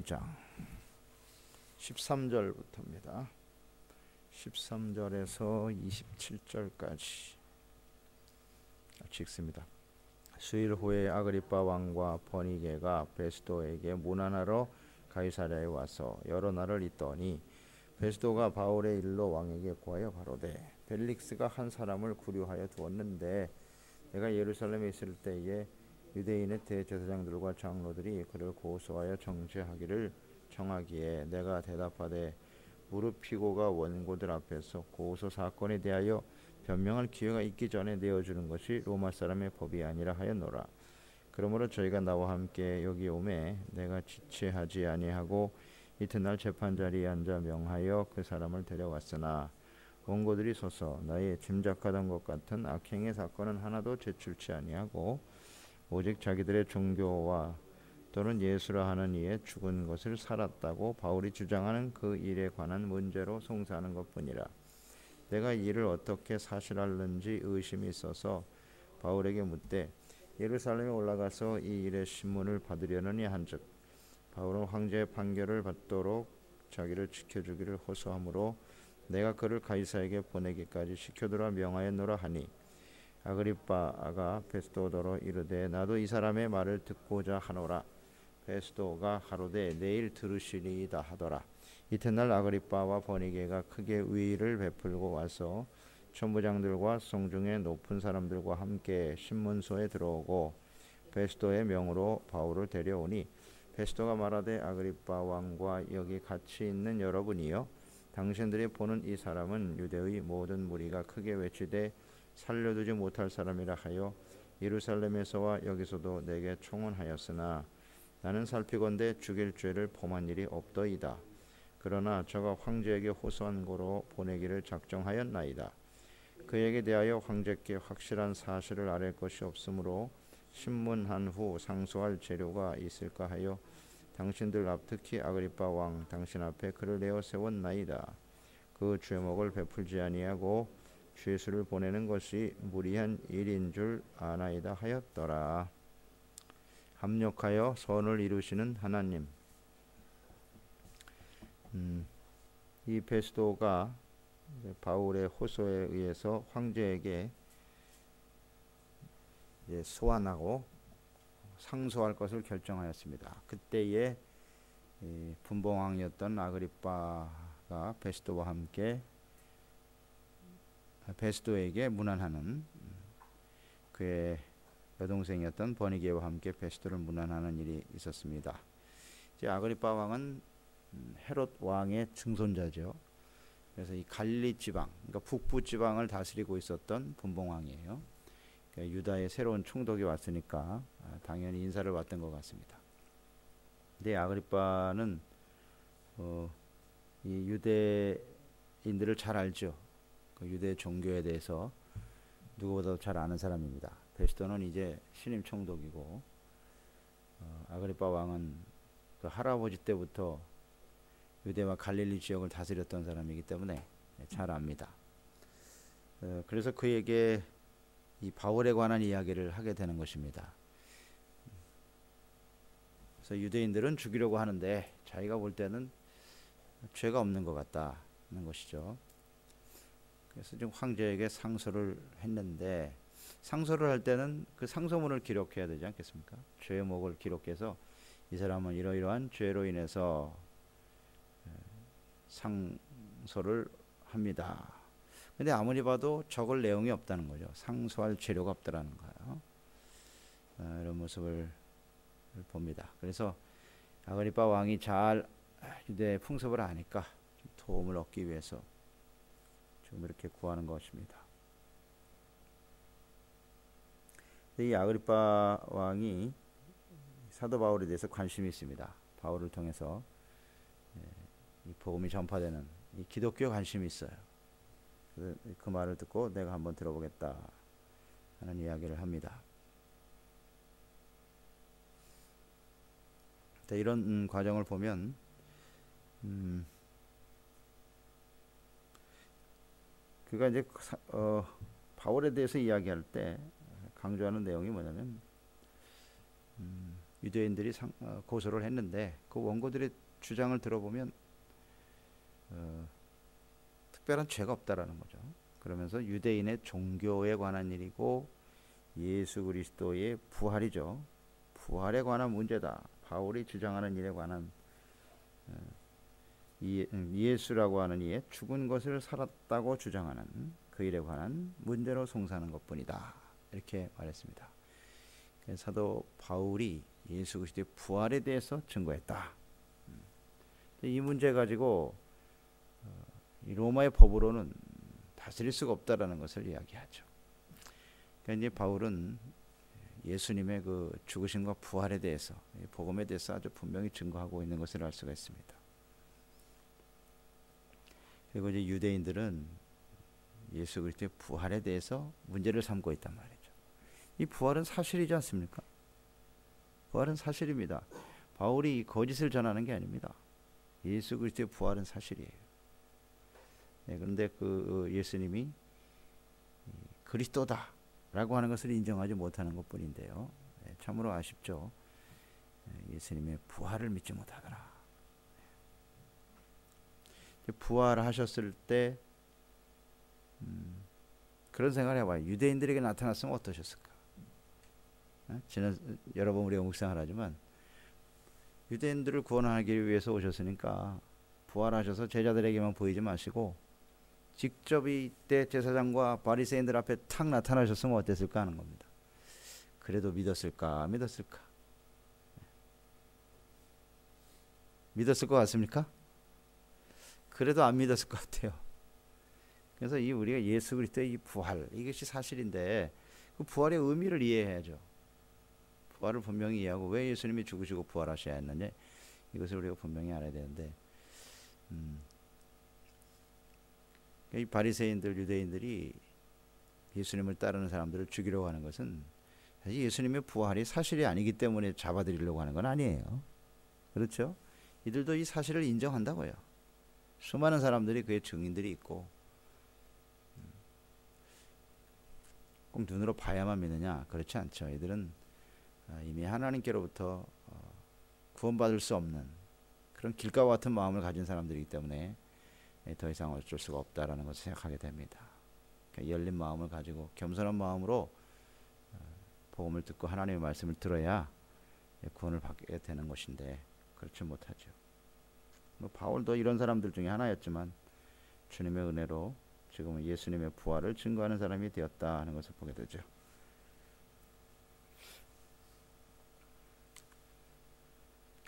5장 13절부터입니다. 13절에서 27절까지 같이 읽습니다. 수일 후에 아그리빠 왕과 버니게가 베스도에게 문안하러 가이사랴에 와서 여러 날을 있더니 베스도가 바울의 일로 왕에게 고하여 가로되 벨릭스가 한 사람을 구류하여 두었는데 내가 예루살렘에 있을 때에 유대인의 대제사장들과 장로들이 그를 고소하여 정죄하기를 정하기에 내가 대답하되 무릎 피고가 원고들 앞에서 고소 사건에 대하여 변명할 기회가 있기 전에 내어주는 것이 로마 사람의 법이 아니라 하였노라. 그러므로 저희가 나와 함께 여기 오매 내가 지체하지 아니하고 이튿날 재판 자리에 앉아 명하여 그 사람을 데려왔으나 원고들이 서서 나의 짐작하던 것 같은 악행의 사건은 하나도 제출치 아니하고 오직 자기들의 종교와 또는 예수라 하는 이에 죽은 것을 살았다고 바울이 주장하는 그 일에 관한 문제로 송사하는 것뿐이라. 내가 이 일을 어떻게 사실할는지 의심이 있어서 바울에게 묻되 예루살렘에 올라가서 이 일의 신문을 받으려느니 한즉 바울은 황제의 판결을 받도록 자기를 지켜주기를 호소하므로 내가 그를 가이사에게 보내기까지 시켜두라 명하였노라 하니 아그리빠가 베스도더러 이르되 나도 이 사람의 말을 듣고자 하노라. 베스도가 하루되 내일 들으시리이다 하더라. 이튿날 아그리빠와 버니게가 크게 위의를 베풀고 와서 천부장들과 성중의 높은 사람들과 함께 신문소에 들어오고 베스도의 명으로 바울을 데려오니 베스도가 말하되 아그리빠 왕과 여기 같이 있는 여러분이여 당신들이 보는 이 사람은 유대의 모든 무리가 크게 외치되 살려두지 못할 사람이라 하여 예루살렘에서와 여기서도 내게 청원하였으나 나는 살피건대 죽일 죄를 범한 일이 없더이다. 그러나 저가 황제에게 호소한 고로 보내기를 작정하였나이다. 그에게 대하여 황제께 확실한 사실을 아랠 것이 없으므로 신문한 후 상소할 재료가 있을까 하여 당신들 앞 특히 아그리빠 왕 당신 앞에 그를 내어 세웠나이다. 그 죄목을 베풀지 아니하고 죄수를 보내는 것이 무리한 일인 줄 아나이다 하였더라. 합력하여 선을 이루시는 하나님. 이 베스도가 바울의 호소에 의해서 황제에게 소환하고 상소할 것을 결정하였습니다. 그때에 분봉왕이었던 아그리빠가 베스도와 함께 베스도에게 문안하는 그의 여동생이었던 버니게와 함께 베스도를 문안하는 일이 있었습니다. 이제 아그리빠 왕은 헤롯 왕의 증손자죠. 그래서 이 갈릴리 지방, 그러니까 북부 지방을 다스리고 있었던 분봉왕이에요. 그러니까 유다의 새로운 총독이 왔으니까 당연히 인사를 받던 것 같습니다. 근데 아그리빠는 이 유대인들을 잘 알죠. 그 유대 종교에 대해서 누구보다도 잘 아는 사람입니다. 베스도는 이제 신임 총독이고 아그리빠 왕은 그 할아버지 때부터 유대와 갈릴리 지역을 다스렸던 사람이기 때문에 잘 압니다. 그래서 그에게 이 바울에 관한 이야기를 하게 되는 것입니다. 그래서 유대인들은 죽이려고 하는데 자기가 볼 때는 죄가 없는 것 같다는 것이죠. 그래서 지금 황제에게 상소를 했는데 상소를 할 때는 그 상소문을 기록해야 되지 않겠습니까? 죄목을 기록해서 이 사람은 이러이러한 죄로 인해서 상소를 합니다. 근데 아무리 봐도 적을 내용이 없다는 거죠. 상소할 재료가 없다라는 거예요. 이런 모습을 봅니다. 그래서 아그리빠 왕이 잘 유대 풍습을 아니까 좀 도움을 얻기 위해서 지금 이렇게 구하는 것입니다. 이 아그리빠 왕이 사도 바울에 대해서 관심이 있습니다. 바울을 통해서 이 복음이 전파되는 이 기독교에 관심이 있어요. 그 말을 듣고 내가 한번 들어보겠다 하는 이야기를 합니다. 이런 과정을 보면 그가 이제 바울에 대해서 이야기할 때 강조하는 내용이 뭐냐면 유대인들이 고소를 했는데 그 원고들의 주장을 들어보면 특별한 죄가 없다라는 거죠. 그러면서 유대인의 종교에 관한 일이고 예수 그리스도의 부활이죠. 부활에 관한 문제다. 바울이 주장하는 일에 관한 예수라고 하는 이의 죽은 것을 살았다고 주장하는 그 일에 관한 문제로 송사하는 것뿐이다. 이렇게 말했습니다. 사도 바울이 예수 그리스도의 부활에 대해서 증거했다. 이 문제 가지고 이 로마의 법으로는 다스릴 수가 없다라는 것을 이야기하죠. 그러니까 이제 바울은 예수님의 그 죽으심과 부활에 대해서, 복음에 대해서 아주 분명히 증거하고 있는 것을 알 수가 있습니다. 그리고 이제 유대인들은 예수 그리스도의 부활에 대해서 문제를 삼고 있단 말이죠. 이 부활은 사실이지 않습니까? 부활은 사실입니다. 바울이 거짓을 전하는 게 아닙니다. 예수 그리스도의 부활은 사실이에요. 그런데 그 예수님이 그리스도다라고 하는 것을 인정하지 못하는 것뿐인데요. 참으로 아쉽죠. 예수님의 부활을 믿지 못하더라. 부활하셨을 때 그런 생각을 해봐요. 유대인들에게 나타났으면 어떠셨을까? 여러 번 우리가 묵상을 하지만 유대인들을 구원하기 위해서 오셨으니까 부활하셔서 제자들에게만 보이지 마시고 직접 이때 제사장과 바리새인들 앞에 탁 나타나셨으면 어땠을까 하는 겁니다. 그래도 믿었을까? 믿었을 것 같습니까? 그래도 안 믿었을 것 같아요. 그래서 우리가 예수 그리스도의 이 부활, 이것이 사실인데 그 부활의 의미를 이해해야죠. 부활을 분명히 이해하고 왜 예수님이 죽으시고 부활하셔야 했느냐, 이것을 우리가 분명히 알아야 되는데, 이 바리새인들, 유대인들이 예수님을 따르는 사람들을 죽이려고 하는 것은 사실 예수님의 부활이 사실이 아니기 때문에 잡아들이려고 하는 건 아니에요. 그렇죠? 이들도 이 사실을 인정한다고요. 수많은 사람들이 그의 증인들이 있고, 꼭 눈으로 봐야만 믿느냐? 그렇지 않죠. 이들은 이미 하나님께로부터 구원받을 수 없는 그런 길가와 같은 마음을 가진 사람들이기 때문에 더 이상 어쩔 수가 없다라는 것을 생각하게 됩니다. 그러니까 열린 마음을 가지고 겸손한 마음으로 복음을 듣고 하나님의 말씀을 들어야 구원을 받게 되는 것인데 그렇지 못하죠. 바울도 이런 사람들 중에 하나였지만 주님의 은혜로 지금은 예수님의 부활을 증거하는 사람이 되었다 하는 것을 보게 되죠.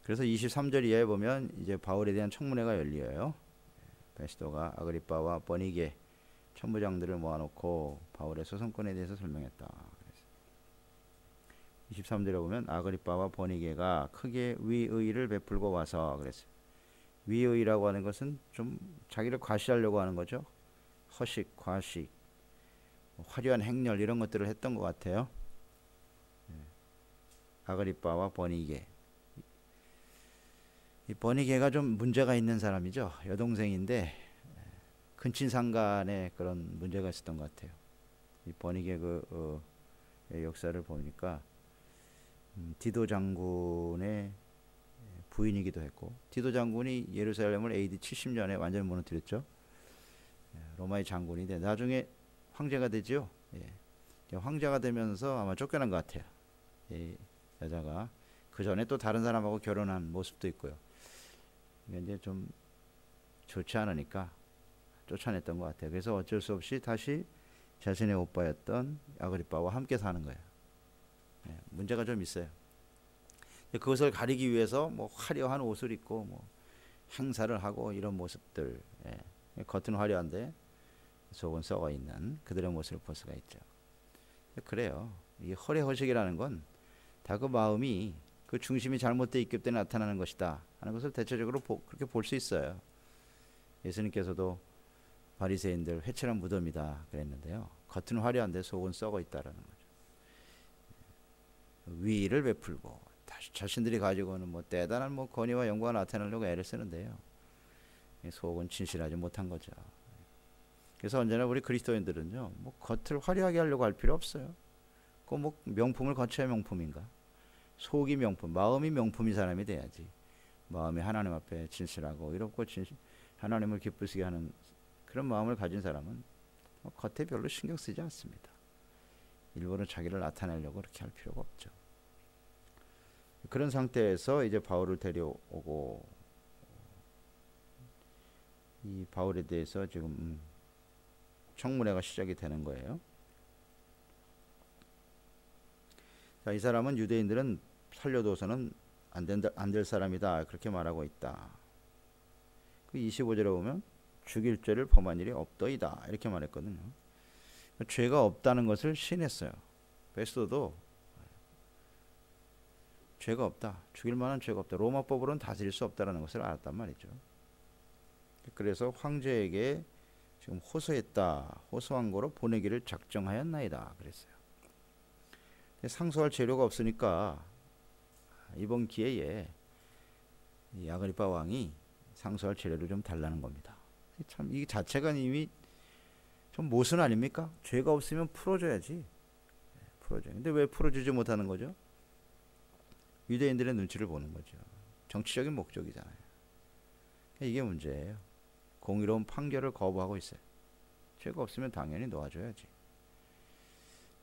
그래서 23절 이하에 보면 이제 바울에 대한 청문회가 열려요. 베스도가 아그리빠와 버니게 천부장들을 모아놓고 바울의 소송권에 대해서 설명했다. 23절에 보면 아그리빠와 버니게가 크게 위의를 베풀고 와서 그랬어요. 위의라고 하는 것은 좀 자기를 과시하려고 하는 거죠. 허식, 과식, 화려한 행렬 이런 것들을 했던 것 같아요. 아그리빠와 버니게. 이 버니게가 좀 문제가 있는 사람이죠. 여동생인데 근친상간에 그런 문제가 있었던 것 같아요. 이 버니게 역사를 보니까 디도 장군의 부인이기도 했고, 디도 장군이 예루살렘을 AD 70년에 완전히 무너뜨렸죠. 로마의 장군인데 나중에 황제가 되죠. 황제가 되면서 아마 쫓겨난 것 같아요. 이 여자가 그 전에 또 다른 사람하고 결혼한 모습도 있고요. 이제 좀 좋지 않으니까 쫓아냈던 것 같아요. 그래서 어쩔 수 없이 다시 자신의 오빠였던 아그리빠와 함께 사는 거예요. 문제가 좀 있어요. 그것을 가리기 위해서 뭐 화려한 옷을 입고 뭐 행사를 하고 이런 모습들, 겉은 화려한데 속은 썩어 있는 그들의 모습을 볼 수가 있죠. 그래요. 이 허례허식이라는 건 다 그 마음이 그 중심이 잘못되어 있기 때문에 나타나는 것이다 하는 것을 대체적으로 그렇게 볼 수 있어요. 예수님께서도 바리새인들 회칠한 무덤이다 그랬는데요. 겉은 화려한데 속은 썩어 있다라는 거죠. 위의를 베풀고 자신들이 가지고는 뭐 대단한 뭐 권위와 영광을 나타내려고 애를 쓰는데요. 속은 진실하지 못한 거죠. 그래서 언제나 우리 그리스도인들은요, 뭐 겉을 화려하게 하려고 할 필요 없어요. 그 뭐 명품을 거쳐야 명품인가? 속이 명품, 마음이 명품인 사람이 돼야지. 마음이 하나님 앞에 진실하고 이롭고 하나님을 기쁘시게 하는 그런 마음을 가진 사람은 겉에 별로 신경 쓰지 않습니다. 일부러 자기를 나타내려고 그렇게 할 필요가 없죠. 그런 상태에서 이제 바울을 데려오고 이 바울에 대해서 지금 청문회가 시작이 되는 거예요. 자, 이 사람은 유대인들은 살려둬서는 안 될 사람이다 그렇게 말하고 있다. 그 25절에 보면 죽일 죄를 범한 일이 없더이다 이렇게 말했거든요. 죄가 없다는 것을 시인했어요. 베스도도 죄가 없다. 죽일 만한 죄가 없다. 로마법으로는 다스릴 수 없다는 것을 알았단 말이죠. 그래서 황제에게 지금 호소한 거로 보내기를 작정하였나이다 그랬어요. 상소할 재료가 없으니까 이번 기회에 이 아그리파 왕이 상소할 재료를 좀 달라는 겁니다. 참 이 자체가 이미 좀 모순 아닙니까? 죄가 없으면 풀어줘야지. 풀어줘야. 근데 왜 풀어주지 못하는 거죠? 유대인들의 눈치를 보는 거죠. 정치적인 목적이잖아요. 이게 문제예요. 공의로운 판결을 거부하고 있어요. 죄가 없으면 당연히 놓아줘야지.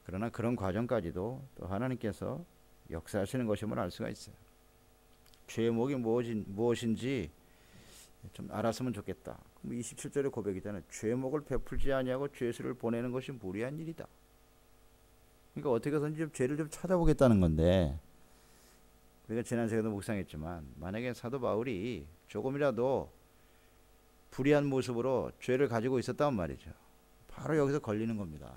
그러나 그런 과정까지도 또 하나님께서 역사하시는 것임을 알 수가 있어요. 죄목이 무엇인지 좀 알았으면 좋겠다. 27절의 고백이잖아요. 죄목을 베풀지 아니하고 죄수를 보내는 것이 무리한 일이다. 그러니까 어떻게 해서든지 죄를 좀 찾아보겠다는 건데, 우리가 지난 시간에도 묵상했지만 만약에 사도 바울이 조금이라도 불의한 모습으로 죄를 가지고 있었단 말이죠. 바로 여기서 걸리는 겁니다.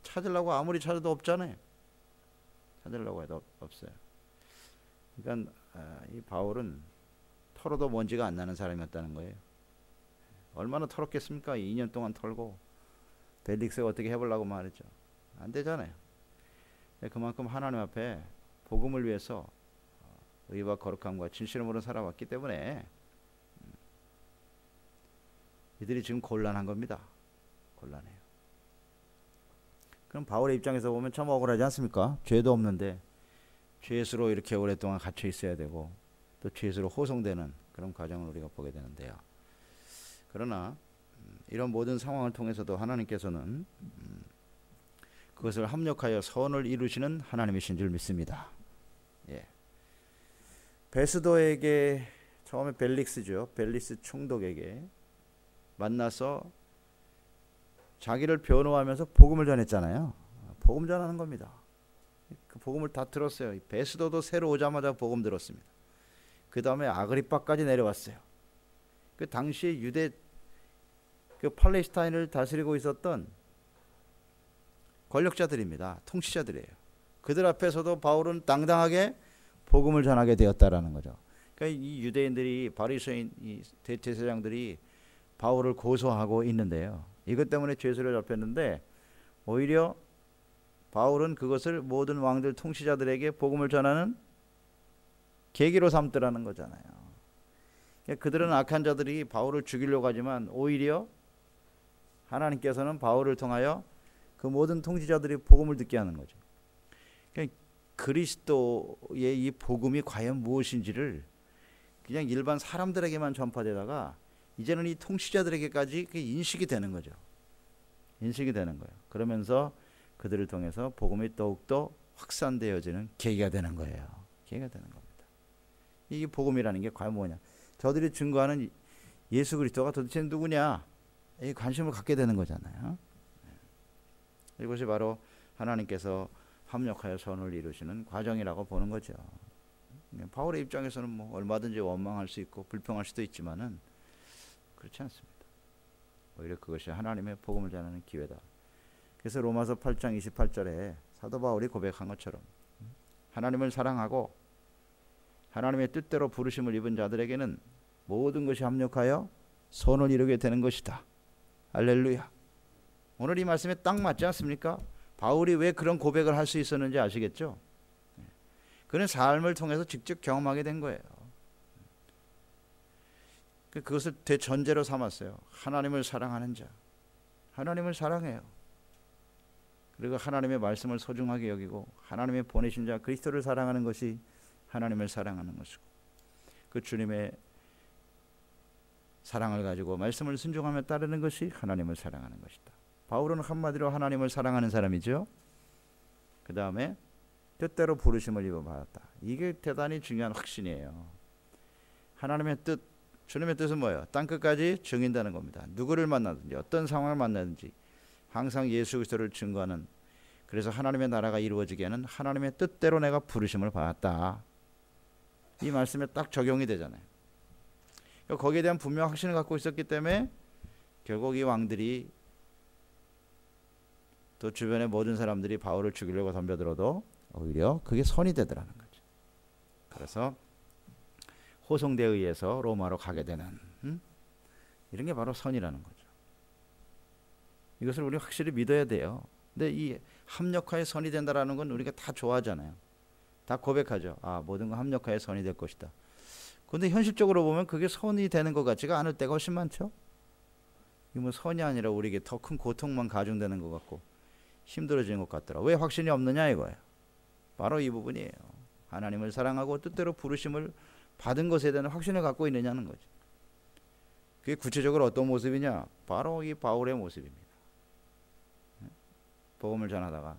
찾으려고 아무리 찾아도 없잖아요. 찾으려고 해도 없어요. 그러니까 이 바울은 털어도 먼지가 안 나는 사람이었다는 거예요. 얼마나 털었겠습니까? 2년 동안 털고 벨릭스가 어떻게 해보려고 말했죠. 안 되잖아요. 그만큼 하나님 앞에 복음을 위해서 의와 거룩함과 진실함으로 살아왔기 때문에 이들이 지금 곤란한 겁니다. 곤란해요. 그럼 바울의 입장에서 보면 참 억울하지 않습니까? 죄도 없는데 죄수로 이렇게 오랫동안 갇혀 있어야 되고 또 죄수로 호송되는 그런 과정을 우리가 보게 되는데요. 그러나 이런 모든 상황을 통해서도 하나님께서는 그것을 합력하여 선을 이루시는 하나님이신 줄 믿습니다. 예. 베스도에게 처음에 벨릭스죠. 벨릭스 총독에게 만나서 자기를 변호하면서 복음을 전했잖아요. 복음 전하는 겁니다. 그 복음을 다 들었어요. 베스도도 새로 오자마자 복음 들었습니다. 그 다음에 아그리빠까지 내려왔어요. 그 당시에 그 팔레스타인을 다스리고 있었던 권력자들입니다. 통치자들이에요. 그들 앞에서도 바울은 당당하게 복음을 전하게 되었다라는 거죠. 그러니까 이 유대인들이 바리새인 이 대제사장들이 바울을 고소하고 있는데요. 이것 때문에 죄수를 잡혔는데 오히려 바울은 그것을 모든 왕들 통치자들에게 복음을 전하는 계기로 삼더라는 거잖아요. 그러니까 그들은 악한 자들이 바울을 죽이려고 하지만 오히려 하나님께서는 바울을 통하여 그 모든 통치자들이 복음을 듣게 하는 거죠. 그러니까 그리스도의 이 복음이 과연 무엇인지를 그냥 일반 사람들에게만 전파되다가 이제는 이 통치자들에게까지 인식이 되는 거죠. 인식이 되는 거예요. 그러면서 그들을 통해서 복음이 더욱더 확산되어지는 계기가 되는 거예요. 계기가 되는 겁니다. 이 복음이라는 게 과연 뭐냐? 저들이 증거하는 예수 그리스도가 도대체 누구냐? 이 관심을 갖게 되는 거잖아요. 이것이 바로 하나님께서 합력하여 선을 이루시는 과정이라고 보는 거죠. 바울의 입장에서는 뭐 얼마든지 원망할 수 있고 불평할 수도 있지만은 그렇지 않습니다. 오히려 그것이 하나님의 복음을 전하는 기회다. 그래서 로마서 8장 28절에 사도 바울이 고백한 것처럼 하나님을 사랑하고 하나님의 뜻대로 부르심을 입은 자들에게는 모든 것이 합력하여 선을 이루게 되는 것이다. 할렐루야. 오늘 이 말씀에 딱 맞지 않습니까? 바울이 왜 그런 고백을 할 수 있었는지 아시겠죠? 그는 삶을 통해서 직접 경험하게 된 거예요. 그것을 대전제로 삼았어요. 하나님을 사랑하는 자. 하나님을 사랑해요. 그리고 하나님의 말씀을 소중하게 여기고 하나님의 보내신 자 그리스도를 사랑하는 것이 하나님을 사랑하는 것이고, 그 주님의 사랑을 가지고 말씀을 순종하며 따르는 것이 하나님을 사랑하는 것이다. 바울은 한마디로 하나님을 사랑하는 사람이죠. 그 다음에 뜻대로 부르심을 입어받았다. 이게 대단히 중요한 확신이에요. 하나님의 뜻, 주님의 뜻은 뭐예요? 땅끝까지 증인다는 겁니다. 누구를 만나든지 어떤 상황을 만나든지 항상 예수 그리스도를 증거하는, 그래서 하나님의 나라가 이루어지게 하는 하나님의 뜻대로 내가 부르심을 받았다. 이 말씀에 딱 적용이 되잖아요. 그러니까 거기에 대한 분명 확신을 갖고 있었기 때문에 결국 이 왕들이 또 주변의 모든 사람들이 바울을 죽이려고 덤벼들어도 오히려 그게 선이 되더라는 거죠. 그래서 호송대에 의해서 로마로 가게 되는 이런 게 바로 선이라는 거죠. 이것을 우리 확실히 믿어야 돼요. 근데 이 합력하에 선이 된다라는 건 우리가 다 좋아하잖아요. 다 고백하죠. 아, 모든 건 합력하에 선이 될 것이다. 그런데 현실적으로 보면 그게 선이 되는 것 같지가 않을 때가 훨씬 많죠. 이 뭐 선이 아니라 우리에게 더 큰 고통만 가중되는 것 같고 힘들어지는 것 같더라. 왜 확신이 없느냐 이거예요. 바로 이 부분이에요. 하나님을 사랑하고 뜻대로 부르심을 받은 것에 대한 확신을 갖고 있느냐는 거죠. 그게 구체적으로 어떤 모습이냐? 바로 이 바울의 모습입니다. 복음을 전하다가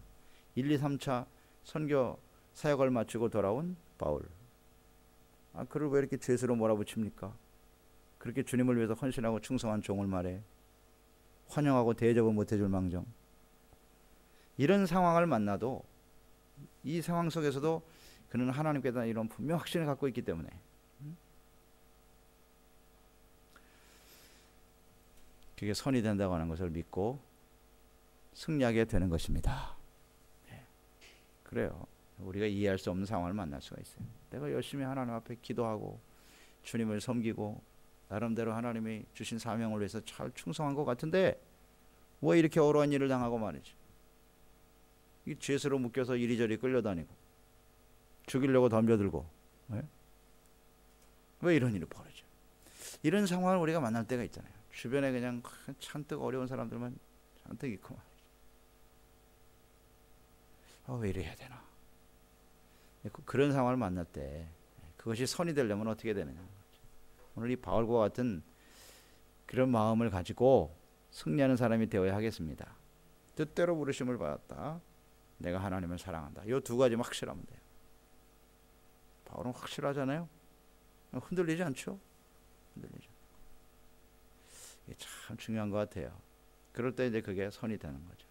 1, 2, 3차 선교 사역을 마치고 돌아온 바울. 아, 그를 왜 이렇게 죄수로 몰아붙입니까? 그렇게 주님을 위해서 헌신하고 충성한 종을 말해 환영하고 대접을 못해줄 망정. 이런 상황을 만나도 이 상황 속에서도 그는 하나님께 대한 이런 분명 확신을 갖고 있기 때문에 그게 선이 된다고 하는 것을 믿고 승리하게 되는 것입니다. 네. 그래요. 우리가 이해할 수 없는 상황을 만날 수가 있어요. 내가 열심히 하나님 앞에 기도하고 주님을 섬기고 나름대로 하나님이 주신 사명을 위해서 잘 충성한 것 같은데 왜 이렇게 어려운 일을 당하고 말이죠. 이 죄수로 묶여서 이리저리 끌려다니고 죽이려고 덤벼들고, 네? 왜 이런 일이 벌어져? 이런 상황을 우리가 만날 때가 있잖아요. 주변에 그냥 잔뜩 어려운 사람들만 잔뜩 있고 말이죠. 왜 이래야 되나? 그런 상황을 만날 때 그것이 선이 되려면 어떻게 되느냐? 오늘 이 바울과 같은 그런 마음을 가지고 승리하는 사람이 되어야 하겠습니다. 뜻대로 부르심을 받았다. 내가 하나님을 사랑한다. 이 두 가지만 확실하면 돼요. 바울은 확실하잖아요. 흔들리지 않죠? 흔들리지 않고. 이게 참 중요한 것 같아요. 그럴 때 이제 그게 선이 되는 거죠.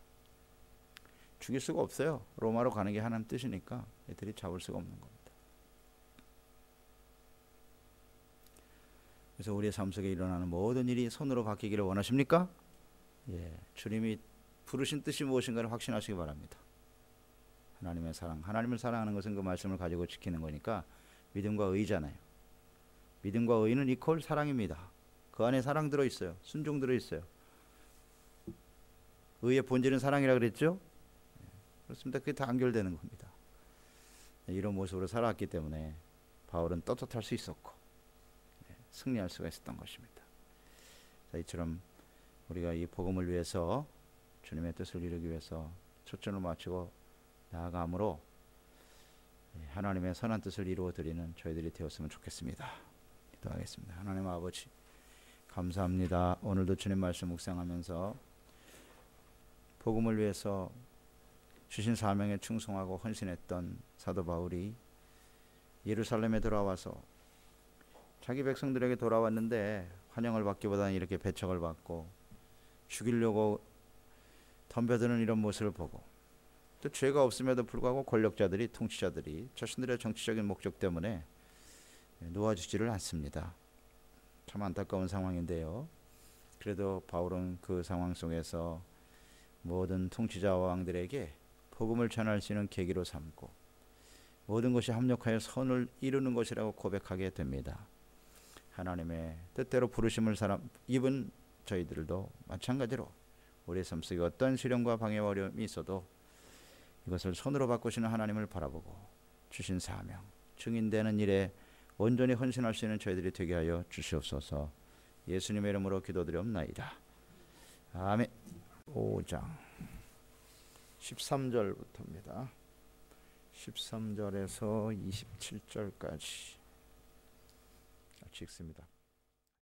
죽일 수가 없어요. 로마로 가는 게 하나님 뜻이니까 애들이 잡을 수가 없는 겁니다. 그래서 우리의 삶 속에 일어나는 모든 일이 선으로 바뀌기를 원하십니까? 예, 주님이 부르신 뜻이 무엇인가를 확신하시기 바랍니다. 하나님의 사랑, 하나님을 사랑하는 것은 그 말씀을 가지고 지키는 거니까 믿음과 의잖아요. 믿음과 의는 이퀄 사랑입니다. 그 안에 사랑 들어있어요. 순종 들어있어요. 의의 본질은 사랑이라 그랬죠? 그렇습니다. 그게 다 연결되는 겁니다. 이런 모습으로 살아왔기 때문에 바울은 떳떳할 수 있었고 승리할 수가 있었던 것입니다. 자, 이처럼 우리가 이 복음을 위해서 주님의 뜻을 이루기 위해서 초점을 맞추고 나아감으로 하나님의 선한 뜻을 이루어 드리는 저희들이 되었으면 좋겠습니다. 기도하겠습니다. 하나님 아버지 감사합니다. 오늘도 주님 말씀 묵상하면서 복음을 위해서 주신 사명에 충성하고 헌신했던 사도 바울이 예루살렘에 돌아와서 자기 백성들에게 돌아왔는데 환영을 받기보다는 이렇게 배척을 받고 죽이려고 덤벼드는 이런 모습을 보고 또 죄가 없음에도 불구하고 권력자들이 통치자들이 자신들의 정치적인 목적 때문에 놓아주지를 않습니다. 참 안타까운 상황인데요. 그래도 바울은 그 상황 속에서 모든 통치자와 왕들에게 복음을 전할 수 있는 계기로 삼고 모든 것이 합력하여 선을 이루는 것이라고 고백하게 됩니다. 하나님의 뜻대로 부르심을 입은 저희들도 마찬가지로 우리의 삶 속에 어떤 시련과 방해와 어려움이 있어도 이것을 손으로 바꾸시는 하나님을 바라보고 주신 사명, 증인되는 일에 온전히 헌신할 수 있는 저희들이 되게 하여 주시옵소서. 예수님의 이름으로 기도드리옵나이다. 아멘. 5장 13절부터입니다. 13절에서 27절까지 같이 읽습니다.